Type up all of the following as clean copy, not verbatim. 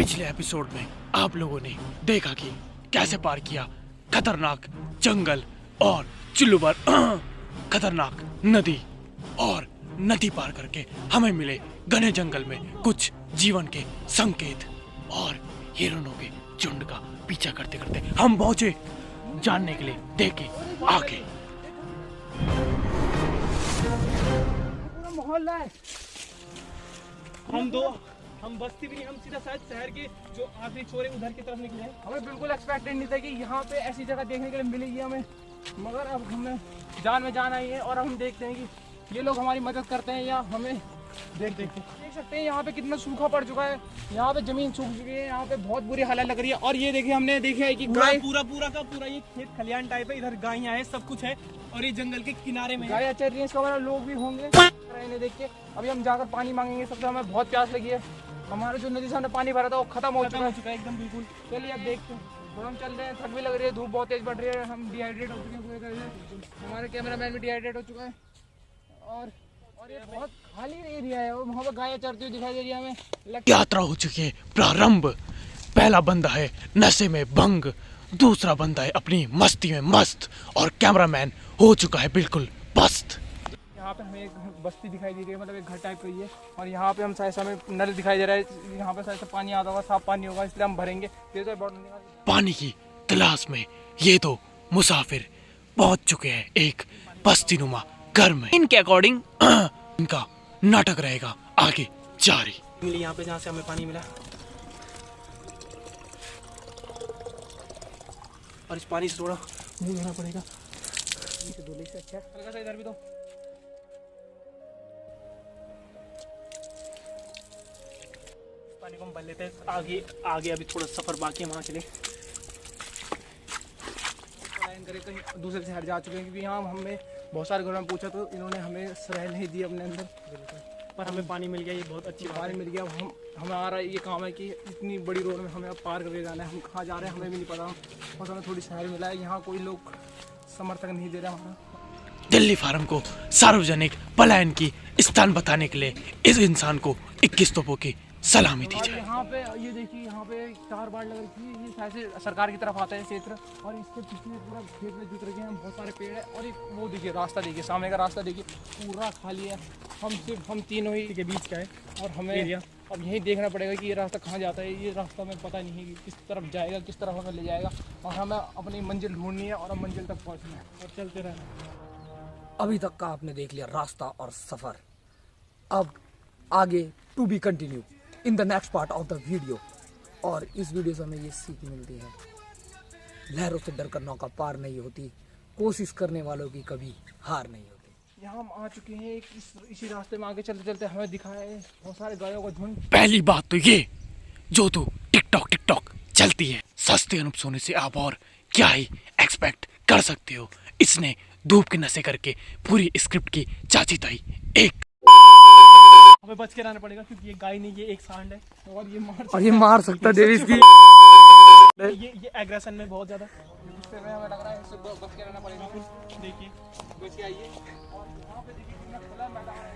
पिछले एपिसोड में आप लोगों ने देखा कि कैसे पार किया खतरनाक जंगल और चुल्लू खतरनाक नदी, और नदी पार करके हमें मिले घने जंगल में कुछ जीवन के संकेत, और हिरणों के झुंड का पीछा करते करते हम पहुंचे जानने के लिए देखे आगे। मोहल्ला है, हम बस्ती भी नहीं, हम सीधा शायद शहर के जो आखिरी छोरे उधर की तरफ निकले हैं। हमें बिल्कुल एक्सपेक्टेड नहीं था कि यहाँ पे ऐसी जगह देखने के लिए मिलेगी हमें, मगर अब हमें जान में जान आई है और हम देखते हैं कि ये लोग हमारी मदद करते हैं या हमें देख सकते हैं यहाँ पे कितना सूखा पड़ चुका है, यहाँ पे जमीन सूख चुकी है, यहाँ पे बहुत बुरी हालत लग रही है। और ये देखिए, हमने देखा है कि गाय पूरा ये खेत खलियान टाइप है, इधर गायें हैं, सब कुछ है और ये जंगल के किनारे में गाय चल रही है। इसका लोग भी होंगे देख के। अभी हम जाकर पानी मांगेंगे, सबसे हमें बहुत प्यास लगी है। हमारा जो नदी से हमने पानी भरा था वो खत्म हो चुका है एकदम बिल्कुल। चलिए अब देखते हैं, तो हम चल रहे हैं, थक भी लग रही है, धूप बहुत तेज बढ़ रही है, हम डिहाइड्रेट हो चुके हैं पूरे तरह से। हमारे कैमरामैन भी डिहाइड्रेट हो चुका है और ये बहुत खाली एरिया है और वहाँ पर गायें चरती हुई दिखाई दे रही है हमें। यात्रा हो चुकी है प्रारंभ। पहला बंदा है नशे में भंग, दूसरा बंदा है अपनी मस्ती में मस्त, और कैमरामैन हो चुका है बिल्कुल पस्त। यहाँ पे हमें एक बस्ती दिखाई दे रही है, मतलब एक घर टाइप की है, और यहाँ पे हम शायद हमें नल दिखाई दे रहा है, यहाँ पे शायद पानी आता होगा, साफ पानी होगा, इसलिए हम भरेंगे। पानी की तलाश में ये दो मुसाफिर पहुंच चुके हैं एक बस्तीनुमा घर में। इनके अकॉर्डिंग इनका नाटक रहेगा आगे जारी। मिली यहाँ पे जहाँ से हमें पानी मिला, और इस पानी से थोड़ा मुंह धोना पड़ेगा, धोने से अच्छा हल्का सा इधर भी दो। पानी को हम भर लेते हैं, आगे अभी थोड़ा सफर बाकी है वहाँ के लिए। कहीं दूसरे से हट जा चुके हैं, क्योंकि यहाँ हमें बहुत सारे घरों में पूछा तो इन्होंने हमें सराय नहीं दी अपने अंदर, पर हमें पानी मिल गया, ये बहुत अच्छी पानी मिल गया। हमारा ये काम है कि इतनी बड़ी रोड में हमें अब पार करके जाना है, हम कहाँ जा रहे हैं हमें भी नहीं पता, बस हमें थोड़ी शहर मिला है। यहाँ कोई लोग समर्थन नहीं दे रहा हमारा। दिल्ली फार्म को सार्वजनिक पलायन की स्थान बताने के लिए इस इंसान को 21 तोपों की सलामी दी जाए। यहाँ पे ये देखिए, यहाँ पे 4 बार लग रखी है, ये शायद से सरकार की तरफ आता है क्षेत्र, और इसके पीछे पूरा खेत में जुट रखे हैं, बहुत सारे पेड़ है, और एक वो देखिए रास्ता देखिए, सामने का रास्ता देखिए पूरा खाली है। हम तीनों ही के बीच का है, और हमें अब यही देखना पड़ेगा कि ये रास्ता कहाँ जाता है। ये रास्ता हमें पता नहीं है कि किस तरफ जाएगा, किस तरफ हमें ले जाएगा, और हमें अपनी मंजिल ढूंढनी है और हम मंजिल तक पहुँचना है और चलते रहना। अभी तक का आपने देख लिया रास्ता और सफर, अब आगे to be continue in the next part of the video. और इस वीडियो से हमें ये सीख मिलती है, लहरों से डरकर नौका पार नहीं होती, कोशिश करने वालों की कभी हार नहीं होती। यहाँ हम आ चुके हैं, इसी रास्ते में आगे चलते चलते हमें दिखा है बहुत सारे गायों का झुंड। पहली बात तो ये, जो तू टिकटॉक चलती है, सस्ते अनूप सोने से आप और क्या ही एक्सपेक्ट कर सकते हो। इसने धूप के नशे करके पूरी स्क्रिप्ट की चाची ताई एक। हमें बच के रहना पड़ेगा, क्योंकि ये गाय नहीं, ये एक सांड है, और ये मार सकता है देवी इसकी। ये एग्रेशन में बहुत ज्यादा, इससे हमें लग रहा है इससे बच के रहना पड़ेगा। देखिए बच के आइए, और यहाँ पे देखिए कितना खुला मैदान है,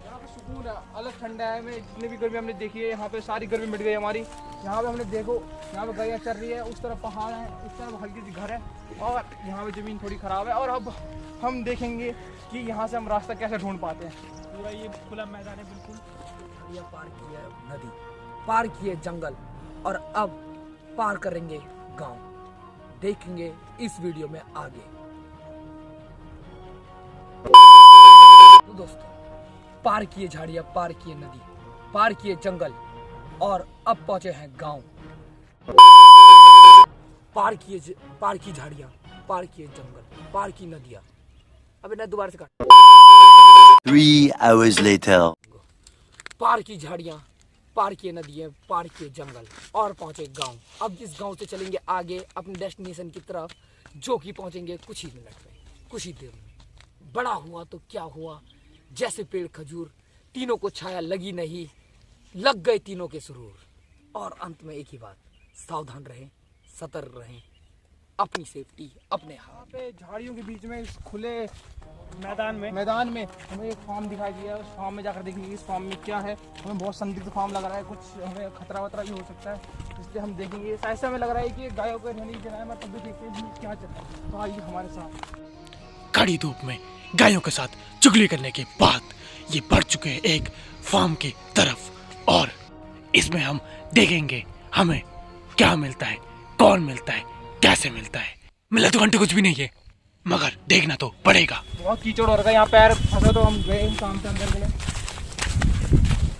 यहाँ पे सुकून है, अलग ठंडा है। जितनी भी गर्मी हमने देखी है, यहाँ पे सारी गर्मी मिट गई हमारी। यहाँ पे हमने देखो, यहाँ पे गाय चल रही है, उस तरफ पहाड़ है, उस तरफ हल्की सी घर है, और यहाँ पे जमीन थोड़ी खराब है। और अब हम देखेंगे कि यहाँ से हम रास्ता कैसे ढूंढ पाते हैं। पूरा ये खुला मैदान है बिल्कुल। ये पार किया नदी, पार किए जंगल, और अब पार करेंगे गांव। देखेंगे इस वीडियो में आगे। तो दोस्तों, पार किए झाड़ियां, पार किए नदी, पार किए जंगल, और अब पहुंचे हैं गांव। पार की झाड़ियां, पार किए जंगल, पार की नदियां। अबे ना दोबारा से काट। 3 hours later. पार की झाड़ियां, पार किए नदियां, पार किए जंगल, और पहुंचे गांव। अब इस गांव से चलेंगे आगे अपने डेस्टिनेशन की तरफ, जो कि पहुंचेंगे कुछ ही मिनट में, कुछ ही देर में। बड़ा हुआ तो क्या हुआ, जैसे पेड़ खजूर, तीनों को छाया लगी नहीं, लग गए तीनों के सुरूर। और अंत में एक ही बात, सावधान रहें, सतर्क रहें, अपनी सेफ्टी अपने हाथ। यहाँ पे झाड़ियों के बीच में इस खुले मैदान में हमें एक फार्म दिखाई दिया। उस फार्म में जाकर देखेंगे इस फार्म में क्या है। हमें बहुत संदिग्ध फार्म लग रहा है, कुछ हमें खतरा वतरा भी हो सकता है, इसलिए हम देखेंगे। ऐसा हमें लग रहा है कि गायों को रहने की जगह है, मैं तब भी देखते हैं क्या चल रहा है। तो आइए हमारे साथ। कड़ी धूप में गायों के साथ चुगली करने के बाद ये बढ़ चुके हैं एक फार्म की तरफ और इसमें हम देखेंगे हमें क्या मिलता है, कौन मिलता है, कैसे मिलता है। मिला तो घंटे कुछ भी नहीं है मगर देखना तो पड़ेगा। बहुत कीचड़ हो रहा है, यहाँ पैर फंसे तो हम गए काम से अंदर के लिए।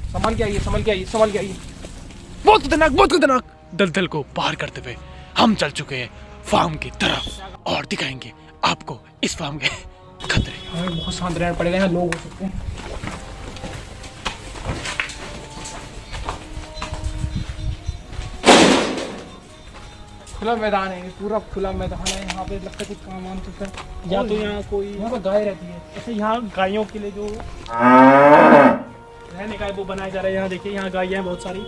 संभल के आइए। बहुत खतरनाक दलदल को पार करते हुए हम चल चुके हैं फार्म की तरफ और दिखाएंगे आपको इस फार्म के खतरे। हमें बहुत शांत रहना पड़ेगा, यहाँ लोग हो सकते हैं। खुला मैदान है, पूरा खुला मैदान है। यहाँ पे लगता है कुछ काम वाम चलता है, या तो यहाँ कोई यहाँ पे गाय रहती है। ऐसे यहाँ गायों के लिए जो रहने का है वो बनाया जा रहा है। यहाँ देखिए, यहाँ गायें हैं बहुत सारी।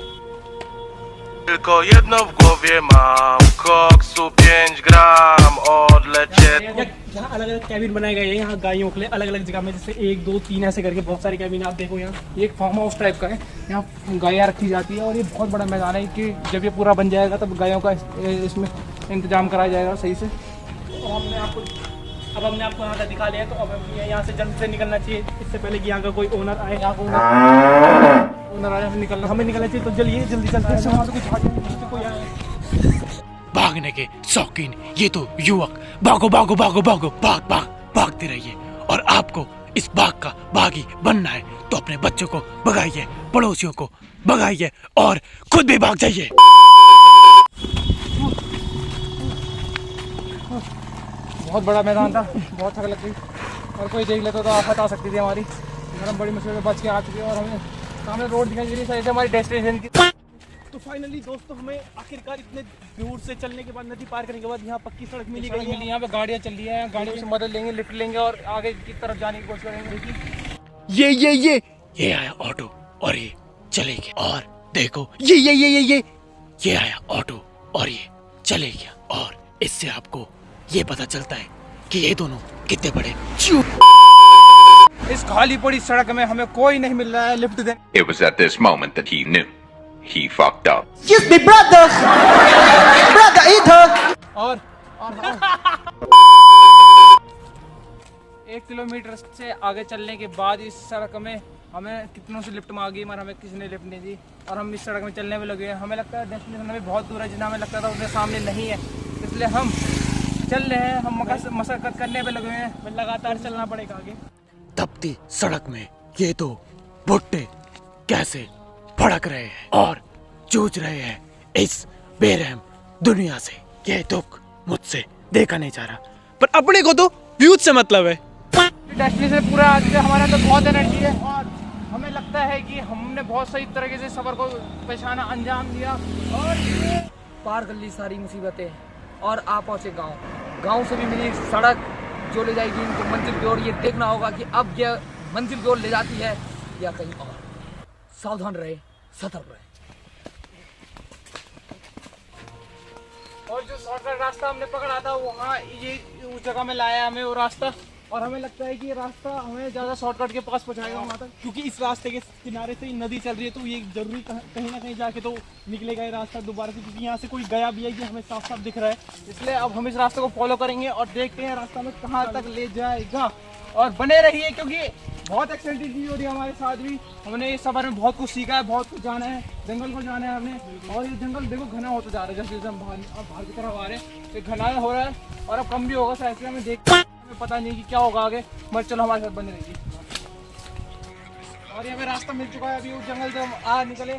Tylko jedno w głowie mam, koksu 5 gram, odlecieć. यहाँ अलग अलग कैबिन बनाए गए हैं, यहाँ गायों के लिए अलग अलग जगह में, जैसे 1 2 3 ऐसे करके बहुत सारी कैबिन आप देखो। यहाँ ये एक फार्म हाउस टाइप का है, यहाँ गायें रखी जाती है और ये बहुत बड़ा मैदान है कि जब ये पूरा बन जाएगा तब गायों का इसमें इंतजाम कराया जाएगा सही से। अब हमने आपको यहाँ का दिखा लिया, तो अब हमें यहाँ से जल्द से निकलना चाहिए, इससे पहले कि यहाँ का कोई ओनर आए। यहाँ का ओनर आए, हमें निकलना चाहिए। तो जल्दी चलते हैं, वहाँ पे कुछ कोई आए। भागने के शौकीन ये तो युवक भागो भागते रहिए और आपको इस भाग का भागी बनना है तो अपने बच्चों को भगाइए, पड़ोसियों को भगाइए और खुद भी भाग जाइए। बहुत बड़ा मैदान था, बहुत थक लग गई और कोई देख लेता तो आफत आ सकती थी हमारी। हम बड़ी मुश्किल से बच के आ चुके हैं और हमें सामने रोड दिखाई दे रही है, हमारी डेस्टिनेशन की। तो फाइनली दोस्तों, हमें आखिरकार इतने दूर से चलने के बाद, नदी पार करने के बाद यहाँ पक्की सड़क मिली गई है। यहाँ पे गाड़ियाँ चल रही है, गाड़ियों से मदद लेंगे, लिफ्ट लेंगे और आगे की तरफ जाने की कोशिश करेंगे। देखिए ये आया ऑटो और ये चले गया और देखो ये आया ऑटो और ये चले गया और इससे आपको ये पता चलता है कि ये दोनों कितने बड़े इस खाली पड़ी सड़क में हमें कोई नहीं मिल रहा है lift they. It was at this moment that he knew. He fucked up. Excuse me, brother! Brother, Ethan! और 1 किलोमीटर से आगे चलने के बाद इस सड़क में हमें कितनों से लिफ्ट मांगी, मगर हमें किसी ने लिफ्ट नहीं दी और हम इस सड़क में चलने में लगे हैं। हमें लगता है डेस्टिनेशन हमें बहुत दूर है, जितना हमें लगता था उतने सामने नहीं है, इसलिए हम चल रहे हैं। हम मशक्कत करने पे लगे हैं, लगातार चलना पड़ेगा आगे। तपती सड़क में ये दो भुट्टे कैसे भड़क रहे हैं और जूझ रहे हैं इस बेरहम दुनिया से। ये दुख मुझसे देखा नहीं जा रहा, पर अपने को तो व्यूज से मतलब है। डेस्टिनेशन पूरा आज हमारे अंदर बहुत एनर्जी है और हमें लगता है कि हमने बहुत सही तरीके से सफर को पेशाना अंजाम दिया और पार कर ली सारी मुसीबतें और आ पहुंचे गांव से भी मिली सड़क जो ले जाएगी इनको मंजिल की ओर। ये देखना होगा कि अब ये मंजिल की ओर ले जाती है या कहीं और। सावधान रहे, सतर्क रहे। और जो शॉर्टकट रास्ता हमने पकड़ा था वहाँ ये उस जगह में लाया हमें वो रास्ता, और हमें लगता है कि ये रास्ता हमें ज़्यादा शॉर्टकट के पास पहुँचाएगा वहाँ तक, क्योंकि इस रास्ते के किनारे से ही नदी चल रही है, तो ये जरूरी कहीं ना कहीं जाके तो निकलेगा ये रास्ता दोबारा से, क्योंकि यहाँ से कोई गया भी है ये हमें साफ साफ दिख रहा है। इसलिए अब हम इस रास्ते को फॉलो करेंगे और देखते हैं रास्ता में कहाँ तक ले जाएगा। और बने रहिए क्योंकि बहुत एक्साइटेड चीज़ हो रही है हमारे साथ भी। हमने इस सफर में बहुत कुछ सीखा है, बहुत कुछ जाना है, जंगल को जाना है हमने। और ये जंगल देखो घना होता जा रहा है, जैसे जैसे हम बाहर की तरफ आ रहे हैं ये घना हो रहा है और अब कम भी होगा शायद, इसलिए हमें देखते हैं, हमें पता नहीं कि क्या होगा आगे, मगर चलो हमारे साथ बने रहिए। और ये हमें रास्ता मिल चुका है, अभी उस जंगल से हम आ निकले।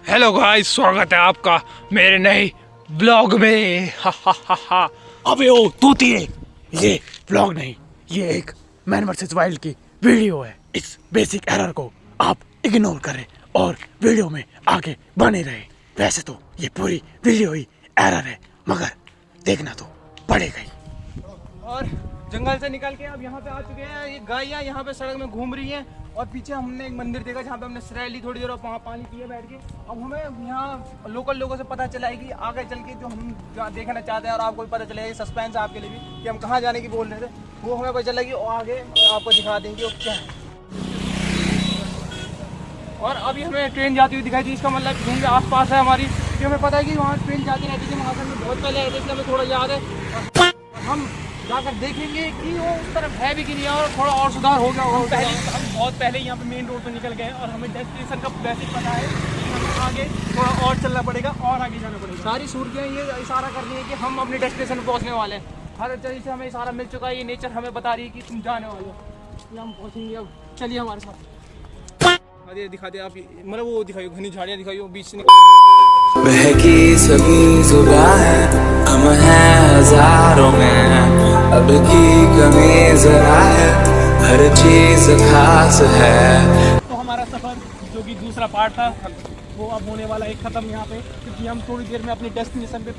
हेलो गाइस, स्वागत है आपका मेरे नए ब्लॉग में। हा। अबे ओ तूतिए, ये ब्लॉग नहीं, ये एक मैन वर्सेस वाइल्ड की वीडियो है। इस बेसिक एरर को आप इग्नोर करें और वीडियो में आगे बने रहे। वैसे तो ये पूरी वीडियो ही एरर है, मगर देखना तो पड़ेगा ही। और जंगल से निकल के अब यहाँ पे आ चुके हैं। ये गायें यहाँ पे सड़क में घूम रही हैं और पीछे हमने एक मंदिर देखा जहाँ पे हमने श्रेय ली थोड़ी देर और वहाँ पानी पिए बैठ के। अब हमें यहाँ लोकल लोगों से पता चला है कि आगे चल के जो हम देखना चाहते हैं और आपको भी पता चलेगा, सस्पेंस है आपके लिए भी कि हम कहाँ जाने की बोल रहे थे, वो हमें पता चला कि आगे आपको दिखा देंगे वो क्या है। और अभी हमें ट्रेन जाती हुई दिखाई दी, इसका मतलब यहीं के आसपास है हमारी, कि हमें पता है कि वहाँ ट्रेन जाती रहती थी, वहाँ से हमें बहुत पहले आए थे, इसलिए हमें थोड़ा याद है। और हम जाकर देखेंगे कि वो उस तरफ है भी कि नहीं और थोड़ा और सुधार हो गया होगा। हम बहुत पहले यहाँ पे मेन रोड पर निकल गए और हमें डेस्टिनेशन का वैसे पता है कि हमें आगे थोड़ा और चलना पड़ेगा और आगे जाना पड़ेगा। सारी सूरतियाँ ये इशारा कर रही है कि हम अपने डेस्टिनेशन पर पहुँचने वाले हैं। हर तरीके से हमें इशारा मिल चुका है, ये नेचर हमें बता रही है कि तुम जाने वाले हो, हम पहुँचेंगे। अब चलिए हमारे साथ, दिखा दे आप, मतलब वो दिखाइए घनी झाड़ियाँ दिखाइए बीच से बहकी सभी जुबान है, हम हैं हजारों में, अब की कमी जरा है, हर चीज खास है। तो हमारा सफ़र जो कि दूसरा पार्ट था वो अब होने वाला है ख़त्म यहाँ पे, क्योंकि हम थोड़ी देर में अपनी डेस्टिनेशन पे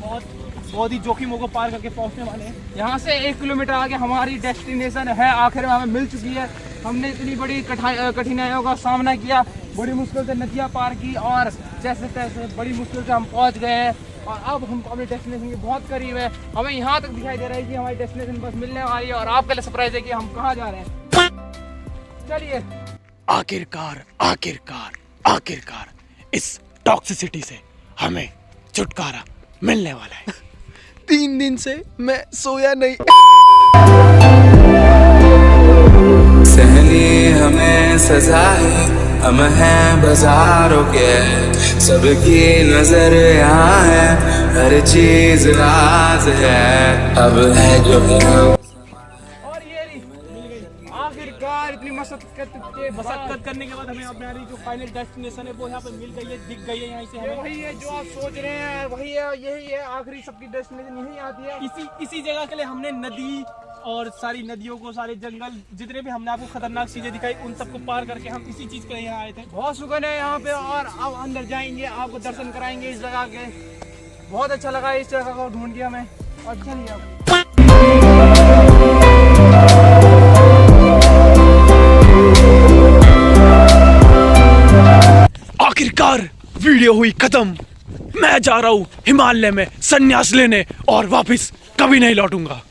बहुत ही जोखिमों को पार करके पहुँचने वाले हैं। यहाँ से 1 किलोमीटर आगे हमारी डेस्टिनेशन है, आखिर में हमें मिल चुकी है। हमने इतनी बड़ी कठिनाइयों का सामना किया, बड़ी मुश्किल से नदियाँ पार की और जैसे तैसे बड़ी मुश्किल से हम पहुँच गए हैं और अब हम अपने डेस्टिनेशन के बहुत करीब है। हमें यहाँ तक दिखाई दे रहा है कि हमारी डेस्टिनेशन बस मिलने वाली है और आपके लिए सरप्राइज है कि हम कहाँ जा रहे हैं। चलिए आखिरकार आखिरकार आखिरकार इस टॉक्सिसिटी से हमें छुटकारा मिलने वाला है। 3 दिन से मैं सोया नहीं। सहनी हमें सजा है, हम हैं बाजारों के, सबकी नजर यहाँ है, हर चीज राज है, अब है जो है। और ये रही मिल गई आखिरकार, इतनी मशक्कत करने के बाद हमें हमारी जो फाइनल डेस्टिनेशन है वो यहाँ पे मिल गई है, दिख गई है। यहाँ से हमें वही है जो आप सोच रहे हैं, वही है, यही है आखिरी सबकी डेस्टिनेशन यही आती है। इसी जगह के लिए हमने नदी और सारी नदियों को, सारे जंगल, जितने भी हमने आपको खतरनाक चीजें दिखाई, उन सबको पार करके हम इसी चीज के लिए यहाँ आए थे। बहुत सुकून है यहाँ पे और अब अंदर जाएंगे, आपको दर्शन कराएंगे इस जगह के। बहुत अच्छा लगा इस जगह को ढूंढ के हमें। और चलिए अब आखिरकार वीडियो हुई खत्म। मैं जा रहा हूँ हिमालय में संन्यास लेने और वापस कभी नहीं लौटूंगा।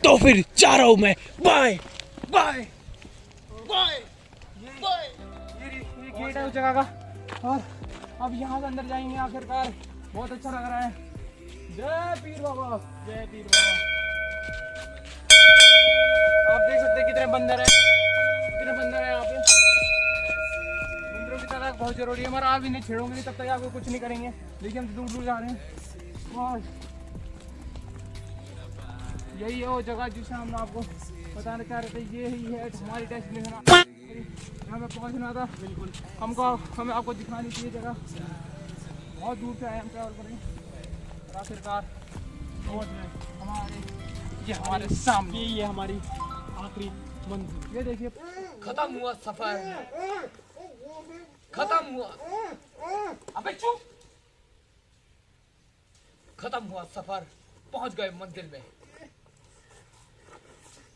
तो फिर जा रहा हूँ मैं। Bye bye bye. ये गेट है उस जगह का और अब यहाँ से अंदर जाएंगे आखिरकार। बहुत अच्छा लग रहा है। जय पीर बाबा, जय पीर बाबा। आप देख सकते हैं कितने बंदर है, यहाँ पे। बंदरों की तादाद बहुत जरूरी है, हमारा आप इन्हें छेड़ोगे नहीं तब तक आपको कुछ नहीं करेंगे। देखिए हम दूर दूर जा रहे हैं और यही है वो जगह जिसे हम आपको बताना चाह रहे थे। ये ही है हमारी डेस्टिनेशन, हमें पहुंचना था। बिल्कुल हमें आपको दिखानी चाहिए जगह। बहुत दूर से आए हम ट्रैवल करेंगे और आखिरकार पहुंच गए हमारे सामने। ये हमारी आखिरी मंजिल। ये देखिए खत्म हुआ सफर, खत्म हुआ। अबे चुप। खत्म हुआ सफर, पहुंच गए मंजिल में।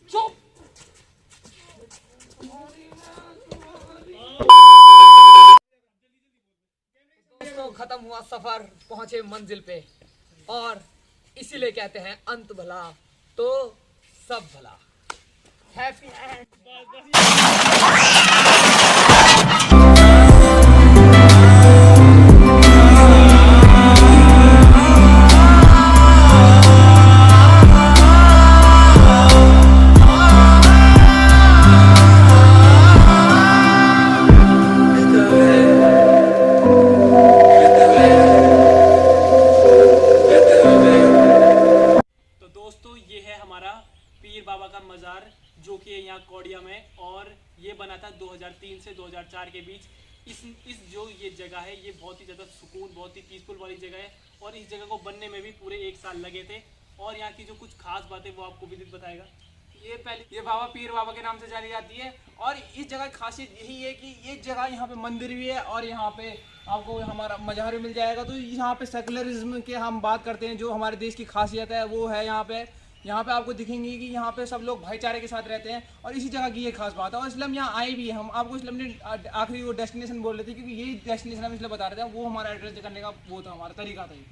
चुप। दोस्तों खत्म हुआ सफर, पहुंचे मंजिल पे और इसीलिए कहते हैं अंत भला तो सब भला। Happy and. पीर बाबा का मज़ार जो कि है यहाँ कौड़िया में, और ये बना था 2003 से 2004 के बीच। इस जो ये जगह है ये बहुत ही ज़्यादा सुकून, बहुत ही पीसफुल वाली जगह है और इस जगह को बनने में भी पूरे 1 साल लगे थे। और यहाँ की जो कुछ खास बातें वो आपको विदित बताएगा। ये बाबा पीर बाबा के नाम से जानी जाती है और इस जगह की खासियत यही है कि ये जगह यहाँ पे मंदिर भी है और यहाँ पे आपको हमारा मज़ार भी मिल जाएगा। तो यहाँ पे सेकुलरिज्म के हम बात करते हैं, जो हमारे देश की खासियत है वो है यहाँ पे यहाँ पे आपको दिखेंगी कि यहाँ पे सब लोग भाईचारे के साथ रहते हैं और इसी जगह की ये खास बात है। और इसलिए हम यहाँ आए भी हैं। हम आपको इसलिए हमने आखिरी वो डेस्टिनेशन बोल रहे थे क्योंकि यही डेस्टिनेशन हम इसलिए बता रहे थे, वो हमारा एड्रेस करने का वो था, हमारा तरीका था ये।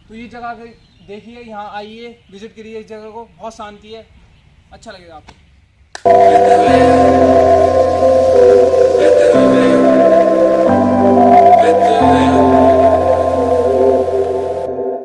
तो ये जगह देखिए, यहाँ आइए, विजिट करिए इस जगह को, बहुत शांति है, अच्छा लगेगा आपको।